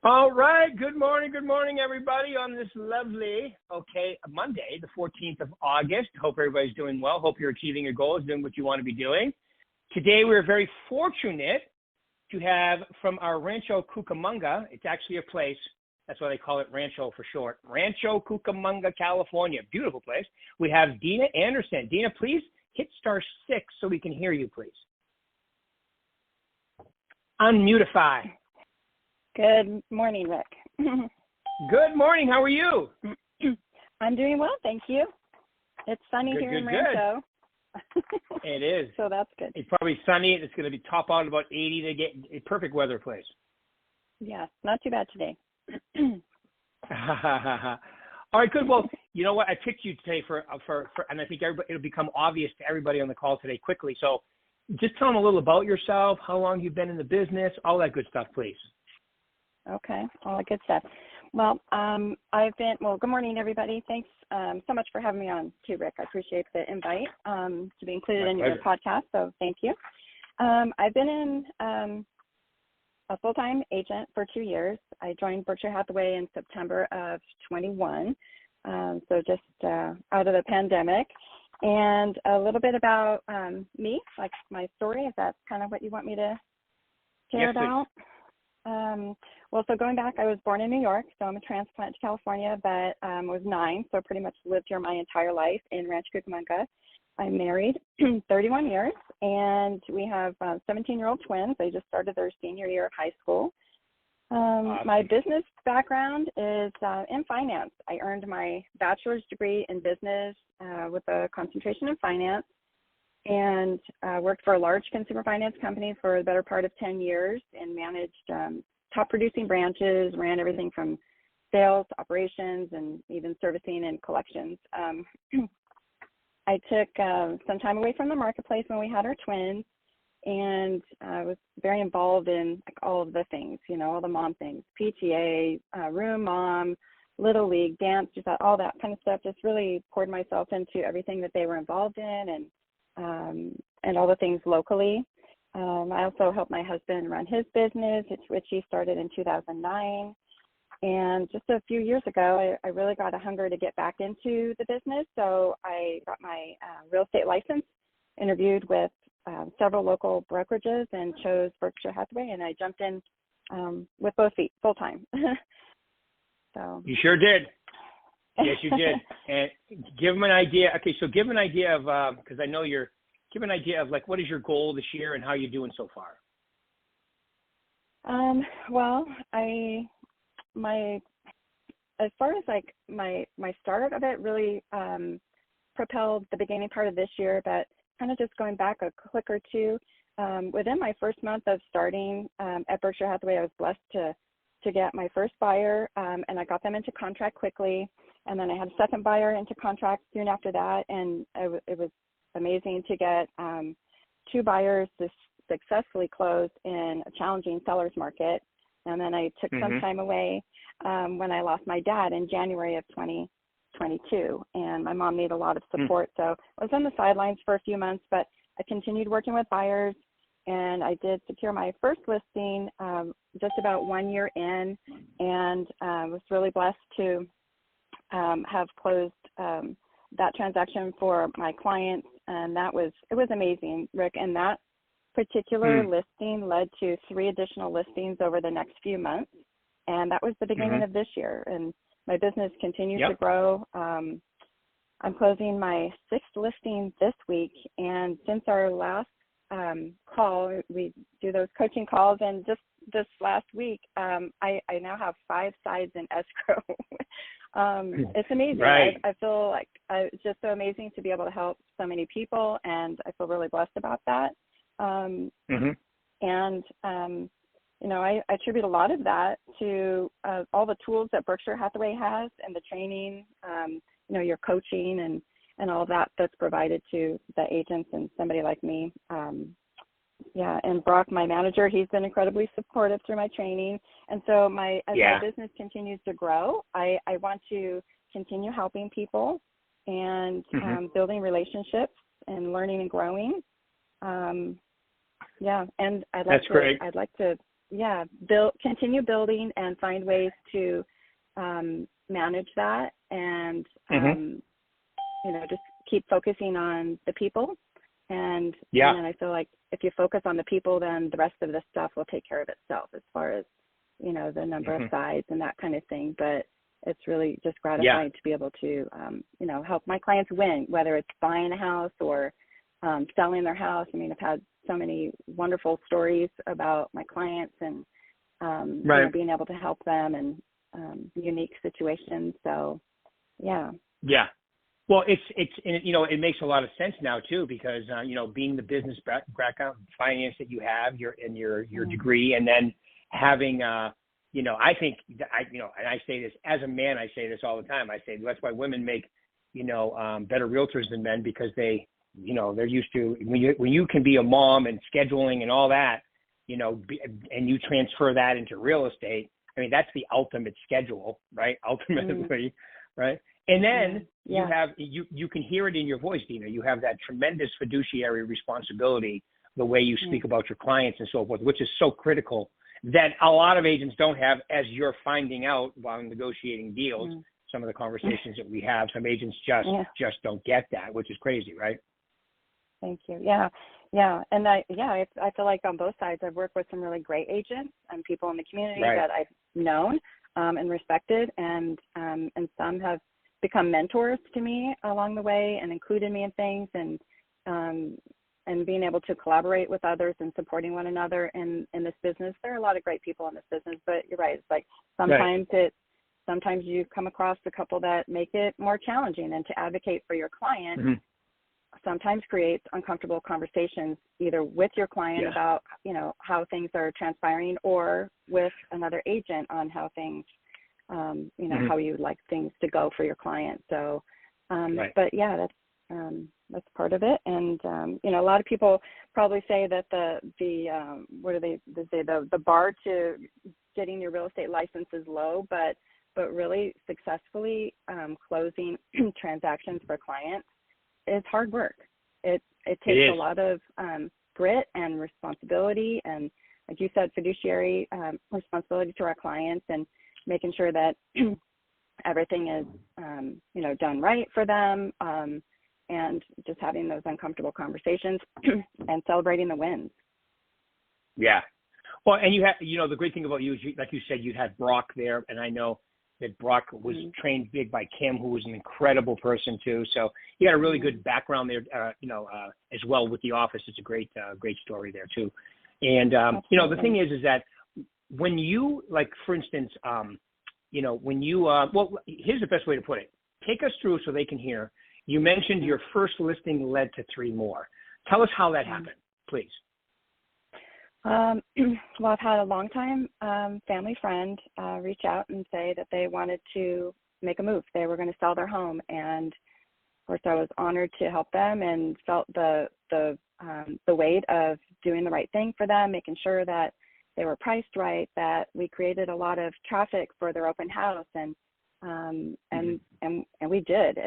All right. Good morning, everybody on this lovely, Monday, the 14th of August. Hope everybody's doing well. Hope you're achieving your goals, doing what you want to be doing. Today, we're very fortunate to have from our Rancho Cucamonga. It's actually a place. That's why they call it Rancho for short. Rancho Cucamonga, California. Beautiful place. We have Dina Anderson. Dina, please hit *6 so we can hear you, please. Unmutify. Good morning, Rick. Good morning. How are you? I'm doing well, thank you. It's sunny here in Rancho. It is. So that's good. It's probably sunny. It's going to be top out about 80 to get a perfect weather place. Yeah, not too bad today. All right, good. Well, you know what? I picked you today for and I think it'll become obvious to everybody on the call today quickly. So just tell them a little about yourself, how long you've been in the business, all that good stuff, please. Okay, all the good stuff. Well, good morning, everybody. Thanks so much for having me on too, Rick. I appreciate the invite to be included in your podcast, so thank you. I've been in a full-time agent for 2 years. I joined Berkshire Hathaway in September of 21, so just out of the pandemic. And a little bit about me, like my story, if that's kind of what you want me to share about. Well, so going back, I was born in New York, so I'm a transplant to California, but was 9, so pretty much lived here my entire life in Rancho Cucamonga. I'm married 31 years, and we have 17-year-old twins. They just started their senior year of high school. Awesome. My business background is in finance. I earned my bachelor's degree in business with a concentration in finance, and worked for a large consumer finance company for the better part of 10 years and managed top producing branches, ran everything from sales, operations, and even servicing and collections. I took some time away from the marketplace when we had our twins, and I was very involved in like all of the things, all the mom things, PTA, room mom, Little League, dance, just all that kind of stuff. Just really poured myself into everything that they were involved in, and all the things locally. I also helped my husband run his business, which he started in 2009. And just a few years ago, I really got a hunger to get back into the business. So I got my real estate license, interviewed with several local brokerages, and chose Berkshire Hathaway, and I jumped in with both feet, full time. So you sure did. Yes, you did. And give them an idea. Okay, so give an idea of, because I know give an idea of like, what is your goal this year and how you're doing so far? Well, as far as like my start of it really propelled the beginning part of this year, but kind of just going back a click or two, within my first month of starting at Berkshire Hathaway, I was blessed to get my first buyer, and I got them into contract quickly. And then I had a second buyer into contract soon after that, and it was amazing to get 2 buyers to successfully close in a challenging seller's market. And then I took some time away when I lost my dad in January of 2022, and my mom needed a lot of support. So I was on the sidelines for a few months, but I continued working with buyers, and I did secure my first listing just about 1 year in, and was really blessed to have closed that transaction for my clients, and it was amazing, Rick. And that particular listing led to 3 additional listings over the next few months, and that was the beginning of this year. And my business continues to grow. I'm closing my 6th listing this week, and since our last call, we do those coaching calls, and just this last week, I now have 5 sides in escrow. It's amazing. Right. I feel like it's just so amazing to be able to help so many people, and I feel really blessed about that. And I attribute a lot of that to all the tools that Berkshire Hathaway has, and the training, your coaching and all that that's provided to the agents and somebody like me. And Brock, my manager, he's been incredibly supportive through my training. And so as my business continues to grow, I want to continue helping people and building relationships and learning and growing. And I'd like to continue building and find ways to manage that, and just keep focusing on the people. And I feel like if you focus on the people, then the rest of the stuff will take care of itself as far as, the number of sides and that kind of thing. But it's really just gratifying to be able to, help my clients win, whether it's buying a house or selling their house. I mean, I've had so many wonderful stories about my clients and being able to help them in unique situations. So, yeah. Yeah. Well, it makes a lot of sense now too, because being the business background, finance that you have, your degree, and then having I think and I say this as a man, I say this all the time. I say that's why women make better realtors than men, because they're used to when you can be a mom and scheduling and all that, and you transfer that into real estate. I mean, that's the ultimate schedule, right? Ultimately, right? And then you can hear it in your voice, Dina. You have that tremendous fiduciary responsibility, the way you speak about your clients and so forth, which is so critical, that a lot of agents don't have, as you're finding out while negotiating deals. Some of the conversations that we have, some agents just don't get that, which is crazy, right? Thank you. Yeah. And I feel like on both sides, I've worked with some really great agents and people in the community that I've known and respected, and some have become mentors to me along the way and included me in things, and being able to collaborate with others and supporting one another in this business. There are a lot of great people in this business, but you're right. It's like sometimes you come across a couple that make it more challenging, and to advocate for your client sometimes creates uncomfortable conversations, either with your client about, how things are transpiring, or with another agent on how things, how you would like things to go for your client. So, but that's part of it. And, a lot of people probably say that the bar to getting your real estate license is low, but really successfully closing transactions for clients is hard work. It takes a lot of grit and responsibility, and, like you said, fiduciary responsibility to our clients, and making sure that everything is done right for them, and just having those uncomfortable conversations and celebrating the wins. Yeah. Well, and you have, the great thing about you is, like you said, you had Brock there, and I know that Brock was trained big by Kim, who was an incredible person too. So you got a really good background there, as well with the office. It's a great story there too. And, the thing is that when you, like, for instance, when you, here's the best way to put it. Take us through so they can hear. You mentioned your first listing led to 3 more. Tell us how that happened, please. Well, I've had a longtime family friend reach out and say that they wanted to make a move. They were going to sell their home, and of course, I was honored to help them, and felt the weight of doing the right thing for them, making sure that they were priced right, that we created a lot of traffic for their open house, and we did.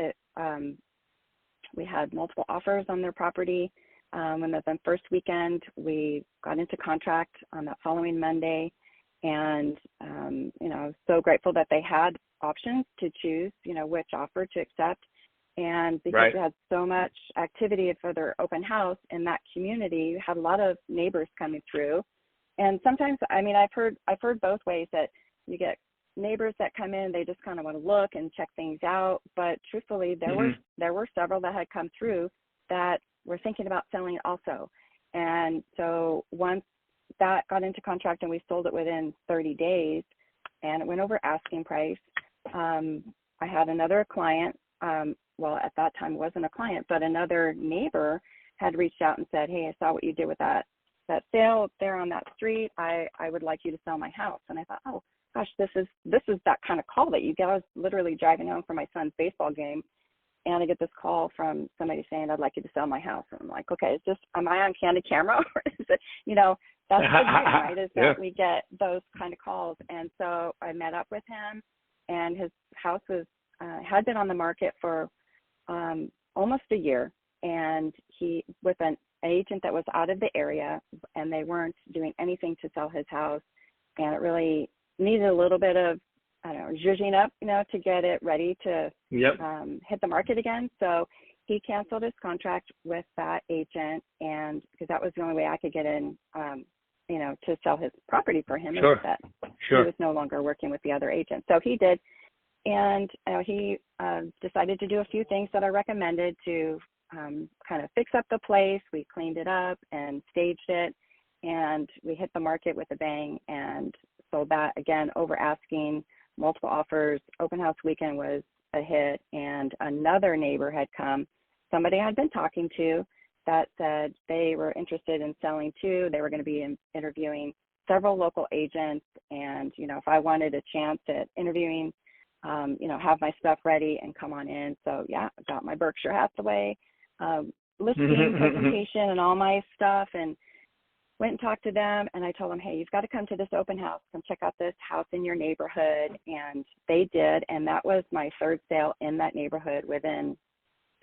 We had multiple offers on their property. When the first weekend, we got into contract on that following Monday, and I was so grateful that they had options to choose, which offer to accept. And because we had so much activity for their open house in that community, we had a lot of neighbors coming through. And sometimes, I've heard both ways, that you get neighbors that come in, they just kind of want to look and check things out. But truthfully, there were several that had come through that were thinking about selling also. And so once that got into contract and we sold it within 30 days, and it went over asking price, I had another client, well, at that time it wasn't a client, but another neighbor had reached out and said, "Hey, I saw what you did with that sale there on that street. I would like you to sell my house." And I thought, oh gosh, this is that kind of call that you get. I was literally driving home from my son's baseball game, and I get this call from somebody saying, "I'd like you to sell my house." And I'm like, okay, am I on candid camera? Or is it, that's the dream, right? Is that we get those kind of calls. And so I met up with him, and his house had been on the market for almost a year. And he, with an agent that was out of the area, and they weren't doing anything to sell his house, and it really needed a little bit of, I don't know, zhuzhing up, to get it ready to hit the market again. So he canceled his contract with that agent, and because that was the only way I could get in, to sell his property for him. Sure. That Sure. he was no longer working with the other agent. So he did, and he decided to do a few things that I recommended to kind of fix up the place. We cleaned it up and staged it, and we hit the market with a bang and sold that, again, over asking, multiple offers. Open house weekend was a hit, and another neighbor had come, somebody I'd been talking to, that said they were interested in selling too. They were going to be interviewing several local agents, and if I wanted a chance at interviewing, have my stuff ready and come on in. So I got my Berkshire Hathaway listing presentation and all my stuff, and went and talked to them, and I told them, hey, you've got to come to this open house, come check out this house in your neighborhood. And they did, and that was my third sale in that neighborhood within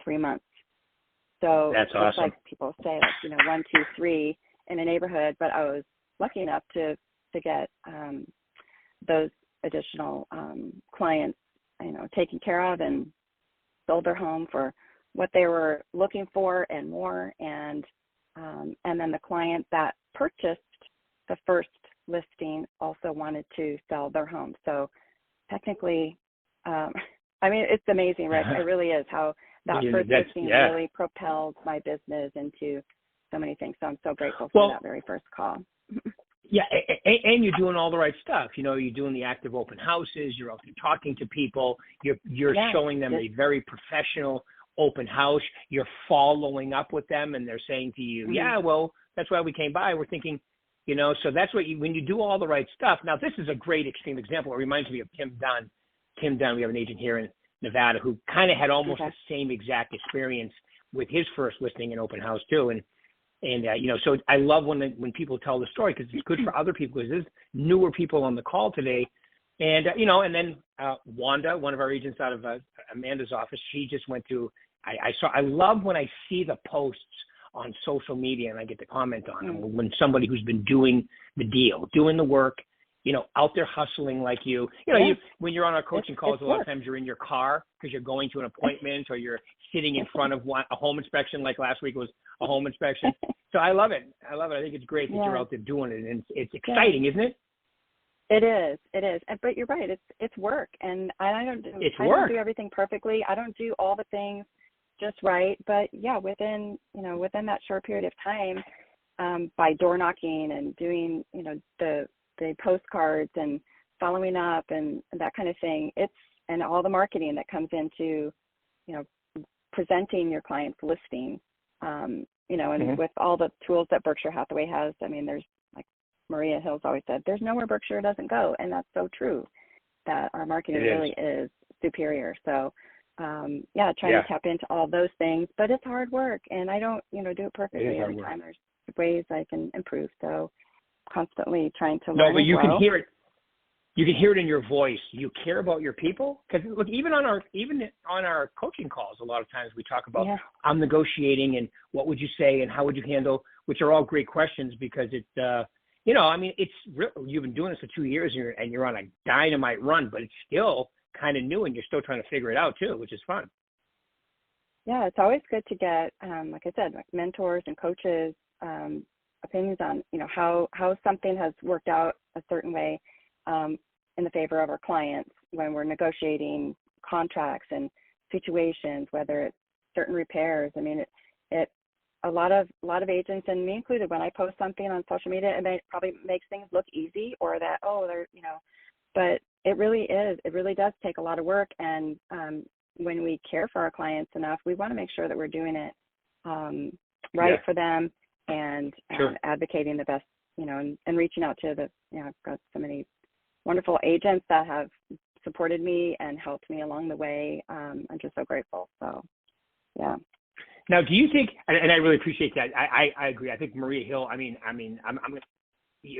3 months. So that's awesome. It's like people say, 1, 2, 3 in a neighborhood, but I was lucky enough to get those additional clients, taken care of, and sold their home for what they were looking for and more. And then the client that purchased the first listing also wanted to sell their home. So technically, it's amazing, Rick. It really is how that first listing really propelled my business into so many things. So I'm so grateful for that very first call. Yeah, and you're doing all the right stuff. You're doing the active open houses. You're out there talking to people. You're showing them a very professional open house. You're following up with them, and they're saying to you, yeah, well, that's why we came by. We're thinking, so that's what when you do all the right stuff. Now, this is a great extreme example. It reminds me of Tim Dunn. Tim Dunn, we have an agent here in Nevada who kind of had almost the same exact experience with his first listing in open house too. And so I love when people tell the story, because it's good for other people, because there's newer people on the call today. And, and then Wanda, one of our agents out of Amanda's office, she just went to, I love when I see the posts on social media and I get to comment on them, when somebody who's been doing the deal, doing the work, out there hustling like you. When you're on our coaching calls, a lot of times you're in your car because you're going to an appointment, or you're sitting in front of a home inspection, like last week was a home inspection. So I love it. I think it's great that you're out there doing it, and it's exciting, isn't it? It is. But you're right. It's work, and I don't do everything perfectly. I don't do all the things just right. But within that short period of time, by door knocking and doing, the postcards and following up and that kind of thing, and all the marketing that comes into, presenting your client's listing, and with all the tools that Berkshire Hathaway has, there's, like Maria Hill's always said, there's nowhere Berkshire doesn't go. And that's so true, that our marketing really is superior. So, trying to tap into all those things, but it's hard work, and I don't, do it perfectly every time. There's ways I can improve. So constantly trying to learn. No, but you can hear it. You can hear it in your voice. You care about your people, because look, even on our coaching calls, a lot of times we talk about I'm negotiating, and what would you say, and how would you handle, which are all great questions, because it's it's real. You've been doing this for 2 years, and you're on a dynamite run, but it's still kind of new, and you're still trying to figure it out too, which is fun. Yeah, it's always good to get, like I said, like mentors and coaches, opinions on, how something has worked out a certain way in the favor of our clients when we're negotiating contracts and situations, whether it's certain repairs. A lot of agents, and me included, when I post something on social media, it probably makes things look easy, or that, but it really does take a lot of work. And when we care for our clients enough, we want to make sure that we're doing it right for them, and advocating the best, and reaching out to I've got so many wonderful agents that have supported me and helped me along the way. I'm just so grateful. So, yeah. Now, do you think, and I really appreciate that. I agree. I think Maria Hill, I'm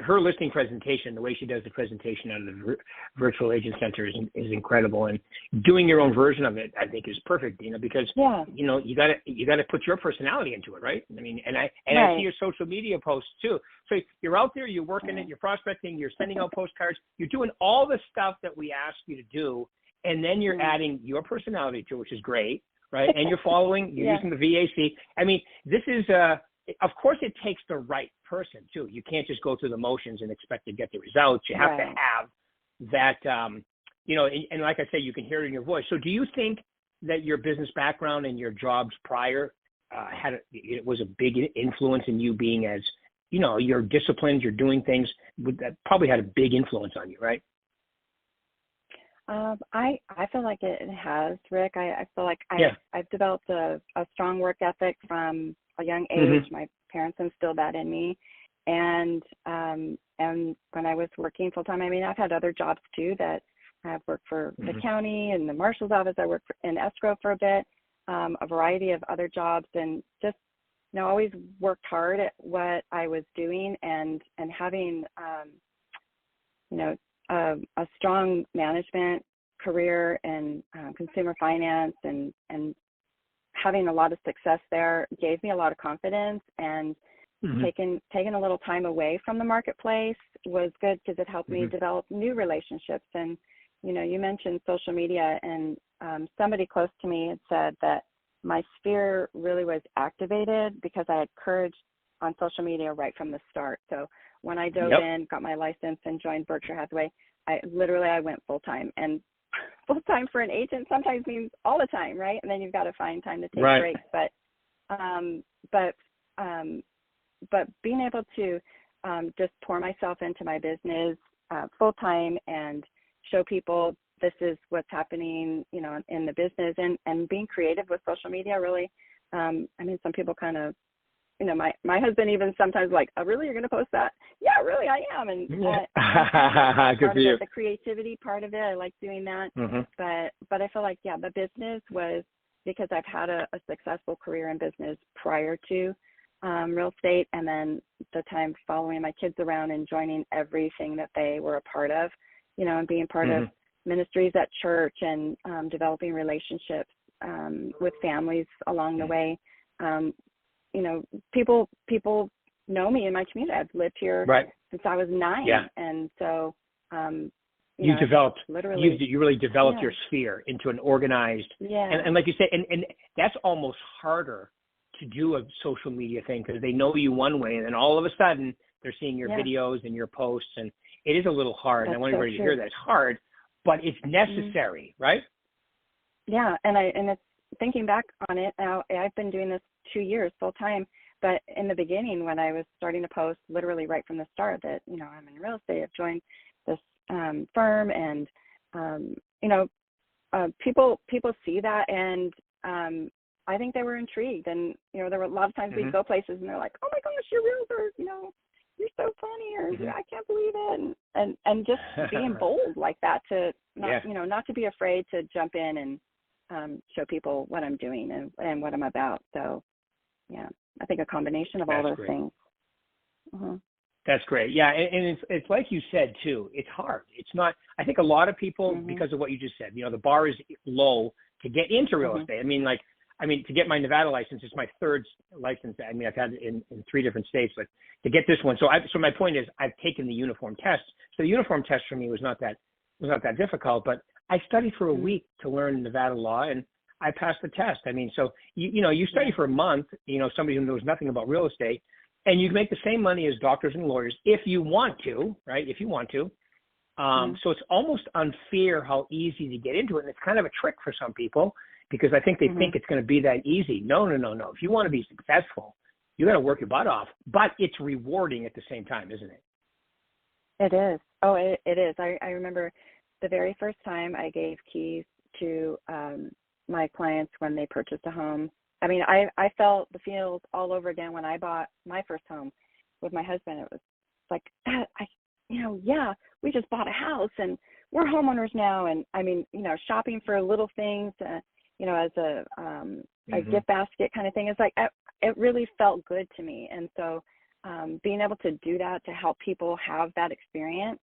her listing presentation, the way she does the presentation out of the virtual agent center is incredible. And doing your own version of it, I think, is perfect, Dina, because you know, you gotta put your personality into it, right? I mean, and I see your social media posts too. So you're out there, you're working it, you're prospecting, you're sending out postcards, you're doing all the stuff that we ask you to do, and then you're adding your personality to it, which is great, right? And you're following, you're using the VAC. I mean, this is of course, it takes the right person too. You can't just go through the motions and expect to get the results. You have to have that, you know, and like I say, you can hear it in your voice. So do you think that your business background and your jobs prior it was a big influence in you being, as, you know, you're disciplined, you're doing things that probably had a big influence on you, right? I feel like it has, Rick. I feel like I've developed a strong work ethic from a young age. My parents instilled that in me, and when I was working full time, I mean, I've had other jobs too. That I've worked for the county and the marshal's office. I worked in escrow for a bit, a variety of other jobs, and just, you know, always worked hard at what I was doing, and having you know, a strong management career in consumer finance and having a lot of success there gave me a lot of confidence, and taking a little time away from the marketplace was good because it helped me develop new relationships. And, you know, you mentioned social media, and somebody close to me had said that my sphere really was activated because I had courage on social media right from the start. So when I dove in, got my license, and joined Berkshire Hathaway, I went full time. And full time for an agent sometimes means all the time, right? And then you've got to find time to take breaks. But being able to just pour myself into my business full time and show people this is what's happening, you know, in the business, and being creative with social media really. I mean, some people kind of, you know, my husband even sometimes like, oh, really, you're going to post that? Yeah, really, I am. And good for you. The creativity part of it, I like doing that. But I feel like, the business was, because I've had a successful career in business prior to real estate, and then the time following my kids around and joining everything that they were a part of, you know, and being part of ministries at church, and developing relationships with families along the way. You know, people know me in my community. I've lived here since I was 9. And so, you really developed your sphere into an organized, and like you say, and that's almost harder to do a social media thing, because they know you one way, and then all of a sudden they're seeing your videos and your posts, and it is a little hard. And I want everybody to hear that it's hard, but it's necessary, right? Yeah, and it's, thinking back on it now, I've been doing this 2 years full time, but in the beginning, when I was starting to post, literally right from the start, that, you know, I'm in real estate, I've joined this firm, and you know, people see that, and I think they were intrigued. And, you know, there were a lot of times we'd go places and they're like, oh my gosh, you're realtor, you know, you're so funny, or I can't believe it, and just being bold like that, to not, you know, not to be afraid to jump in and show people what I'm doing and what I'm about. So, I think a combination of all those things. That's great. Yeah, and it's like you said too. It's hard. It's not. I think a lot of people, because of what you just said, you know, the bar is low to get into real estate. I mean, to get my Nevada license, it's my third license. I mean, I've had it in 3 different states, but to get this one. So my point is, I've taken the uniform test. So the uniform test for me was not that difficult, but I studied for a week to learn Nevada law, and I passed the test. I mean, so you know, you study for a month, you know, somebody who knows nothing about real estate, and you make the same money as doctors and lawyers if you want to, right? If you want to. So it's almost unfair how easy to get into it. And it's kind of a trick for some people, because I think they think it's going to be that easy. No. If you want to be successful, you got to work your butt off, but it's rewarding at the same time, isn't it? It is. Oh, it is. I remember the very first time I gave keys to my clients when they purchased a home. I mean, I felt the feels all over again when I bought my first home with my husband. It was like, we just bought a house and we're homeowners now. And I mean, you know, shopping for little things, you know, as a gift basket kind of thing. It's like, it really felt good to me. And so being able to do that, to help people have that experience,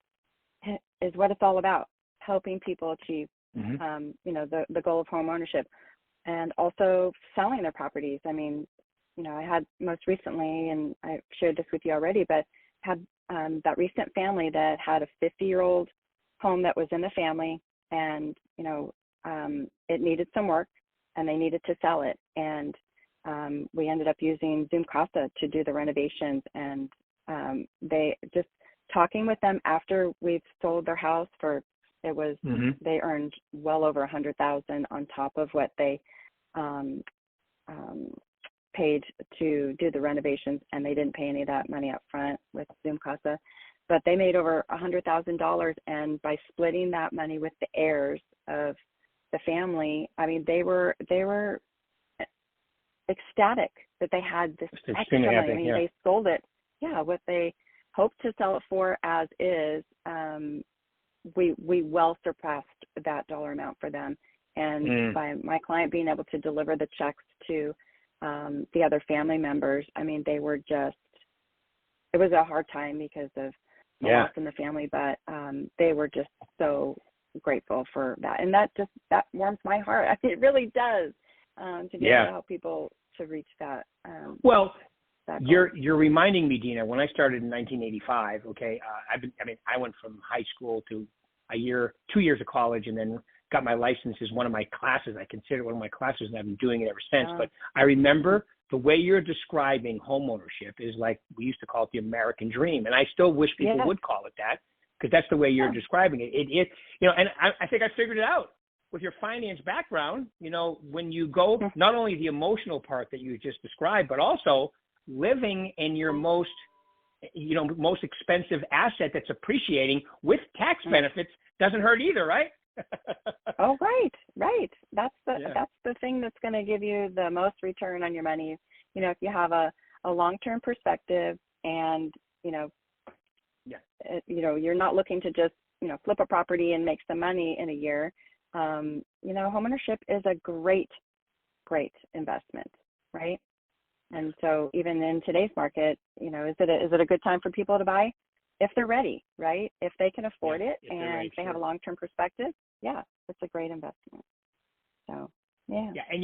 is what it's all about, helping people achieve, the goal of home ownership, and also selling their properties. I mean, I had most recently, and I shared this with you already, but had that recent family that had a 50-year-old home that was in the family, and, it needed some work, and they needed to sell it. And we ended up using Zoom Casa to do the renovations, and they just talking with them after we've sold their house they earned well over $100,000 on top of what they paid to do the renovations, and they didn't pay any of that money up front with Zoom Casa, but they made over $100,000. And by splitting that money with the heirs of the family, I mean, they were ecstatic that they had this extra money. I mean, they sold it. Yeah, what they hoped to sell it for as is, we well surpassed that dollar amount for them. And by my client being able to deliver the checks to the other family members, I mean, they were just, it was a hard time because of the loss in the family, but they were just so grateful for that. And that warms my heart. I mean, it really does, to be able to help people to reach that. You're reminding me, Dina, when I started in 1985, I went from high school to 2 years of college, and then got my license as one of my classes. I consider it one of my classes, and I've been doing it ever since. But I remember the way you're describing homeownership is like, we used to call it the American dream. And I still wish people would call it that, because that's the way you're describing it. And I think I figured it out with your finance background. When you go, not only the emotional part that you just described, but also living in your most expensive asset that's appreciating with tax benefits doesn't hurt either, right? Oh, right. That's the thing that's going to give you the most return on your money. If you have a long-term perspective, and you're not looking to just flip a property and make some money in a year. Homeownership is a great investment, right? And so even in today's market, is it a good time for people to buy? If they're ready, right? If they can afford it and they have a long-term perspective, it's a great investment. So, yeah. Yeah, and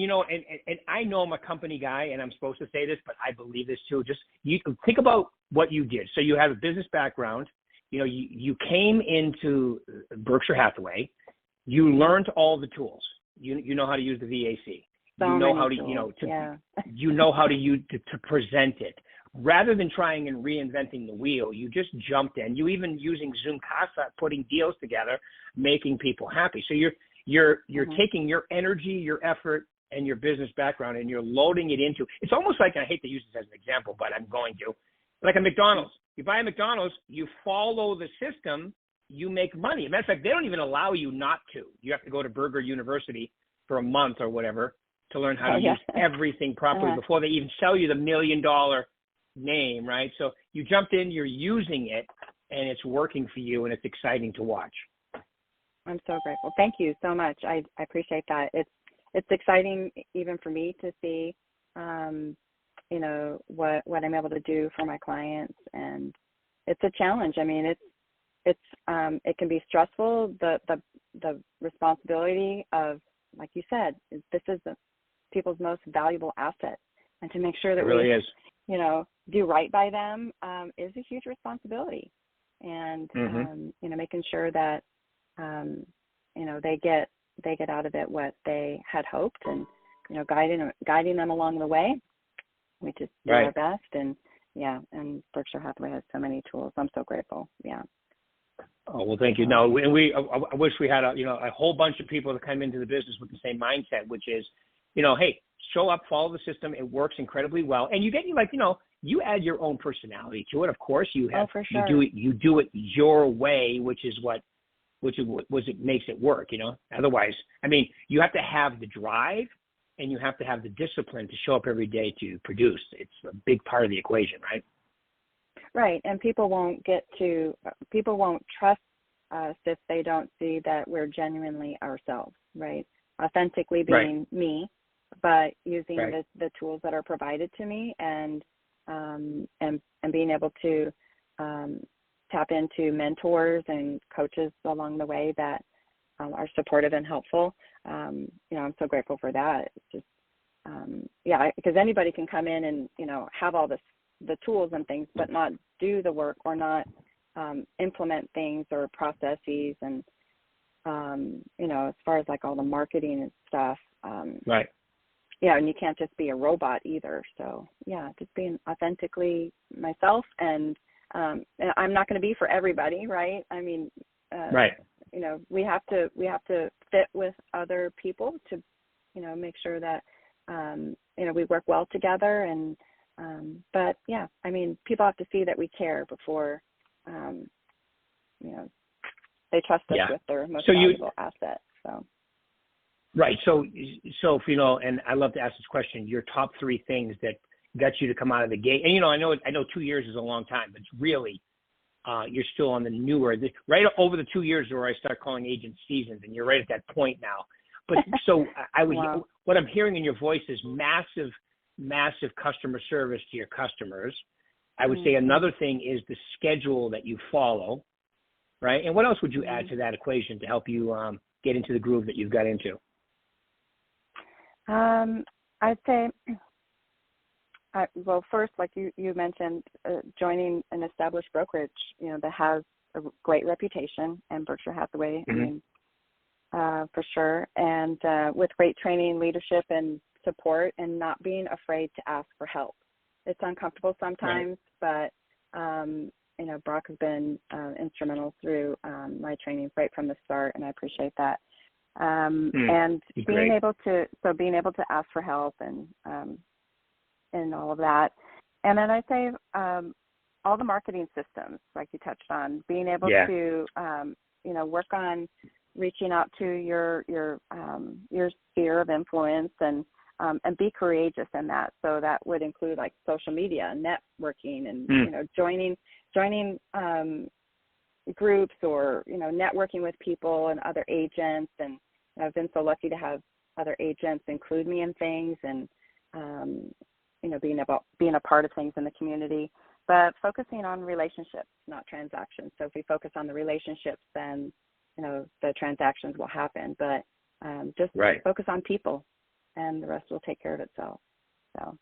I know I'm a company guy, and I'm supposed to say this, but I believe this too. Just you think about what you did. So you have a business background. You came into Berkshire Hathaway. You learned all the tools. You know how to use the VAC. You know how to present it. Rather than trying and reinventing the wheel, you just jumped in. You even using Zoom Casa, putting deals together, making people happy. So you're taking your energy, your effort, and your business background, and you're loading it into. It's almost like, and I hate to use this as an example, but I'm going to, like a McDonald's. You buy a McDonald's, you follow the system, you make money. As a matter of fact, they don't even allow you not to. You have to go to Burger University for a month or whatever to learn how to use everything properly before they even sell you the $1 million name, right? So you jumped in, you're using it, and it's working for you, and it's exciting to watch. I'm so grateful. Thank you so much. I appreciate that. It's exciting even for me to see, what I'm able to do for my clients, and it's a challenge. I mean, it can be stressful. The responsibility of, like you said, this is people's most valuable asset, and to make sure that do right by them is a huge responsibility. And making sure that they get out of it what they had hoped, and guiding them along the way. We just do our best, and Berkshire Hathaway has so many tools. I'm so grateful. Yeah. Oh, well, thank you. No, I wish we had a whole bunch of people that come into the business with the same mindset, which is, hey, show up, follow the system. It works incredibly well. And you get, you add your own personality to it. Of course, you have, for sure. you do it your way, which makes it work, Otherwise, I mean, you have to have the drive, and you have to have the discipline to show up every day to produce. It's a big part of the equation, right? Right. And people won't trust us if they don't see that we're genuinely ourselves, right? Authentically being me, but using the tools that are provided to me, and and being able to tap into mentors and coaches along the way that are supportive and helpful. I'm so grateful for that. It's just, because anybody can come in and, have all the tools and things, but not do the work or not implement things or processes. And, as far as like all the marketing and stuff. Right. Yeah, and you can't just be a robot either. So, just being authentically myself. And I'm not going to be for everybody, right? I mean, right. We have to fit with other people to, make sure that, we work well together. And, but yeah, I mean, people have to see that we care before, they trust us with their most valuable asset. So. Right. So, and I love to ask this question, your top 3 things that got you to come out of the gate. And, I know 2 years is a long time, but it's really, you're still on the newer, right over the 2 years where I start calling agents seasoned, and you're right at that point now. But so Wow. What I'm hearing in your voice is massive customer service to your customers. I would say another thing is the schedule that you follow, right? And what else would you add to that equation to help you get into the groove that you've got into? I'd say, well, first, like you mentioned, joining an established brokerage, that has a great reputation, and Berkshire Hathaway, I mean, for sure, and with great training, leadership, and support, and not being afraid to ask for help. It's uncomfortable sometimes, but Brock has been instrumental through my training right from the start, and I appreciate that. And being able to ask for help and all of that. And then I say all the marketing systems, like you touched on, being able to work on reaching out to your sphere of influence and be courageous in that. So that would include like social media, networking, and joining groups, or networking with people and other agents. And I've been so lucky to have other agents include me in things, and being a part of things in the community. But focusing on relationships, not transactions. So if we focus on the relationships, then the transactions will happen. But just focus on people, and the rest will take care of itself. So.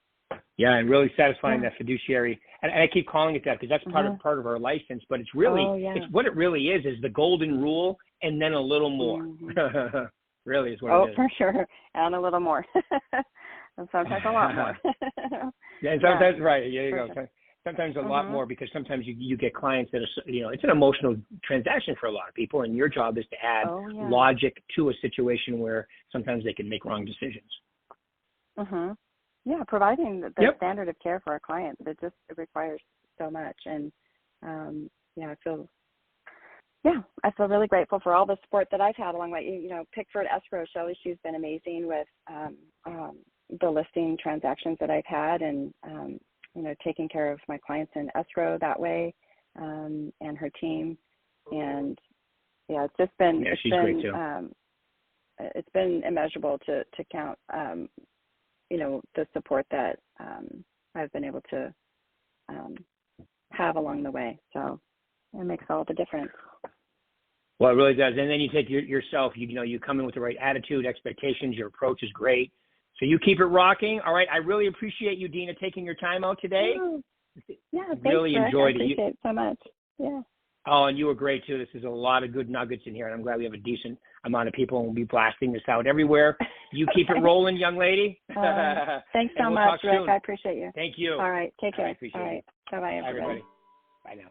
Yeah, and really satisfying that fiduciary, and I keep calling it that because that's part of our license. But it's really, it's what it really is the golden rule, and then a little more. Really is what it is. Oh, for sure, and a little more, and sometimes a lot more. And sometimes there you go. Sure. Sometimes a lot more, because sometimes you get clients that are, it's an emotional transaction for a lot of people, and your job is to add logic to a situation where sometimes they can make wrong decisions. Yeah, providing the standard of care for our clients, it requires so much. And I feel really grateful for all the support that I've had along the way. Pickford Escrow, Shelley, she's been amazing with the listing transactions that I've had, and taking care of my clients in escrow that way, and her team. And it's just been great too. It's been immeasurable to count the support that I've been able to have along the way. So it makes all the difference. Well, it really does. And then you take yourself, you come in with the right attitude, expectations, your approach is great. So you keep it rocking. All right. I really appreciate you, Dina, taking your time out today. Yeah, thanks, really Rick. enjoyed I appreciate it so much. Yeah. Oh, and you were great too. This is a lot of good nuggets in here, and I'm glad we have a decent amount of people, and we'll be blasting this out everywhere. You keep it rolling, young lady. Thanks so much, Rick. I appreciate you. Thank you. All right. Take care. I appreciate it. Bye-bye, everybody. Bye, everybody. Bye now.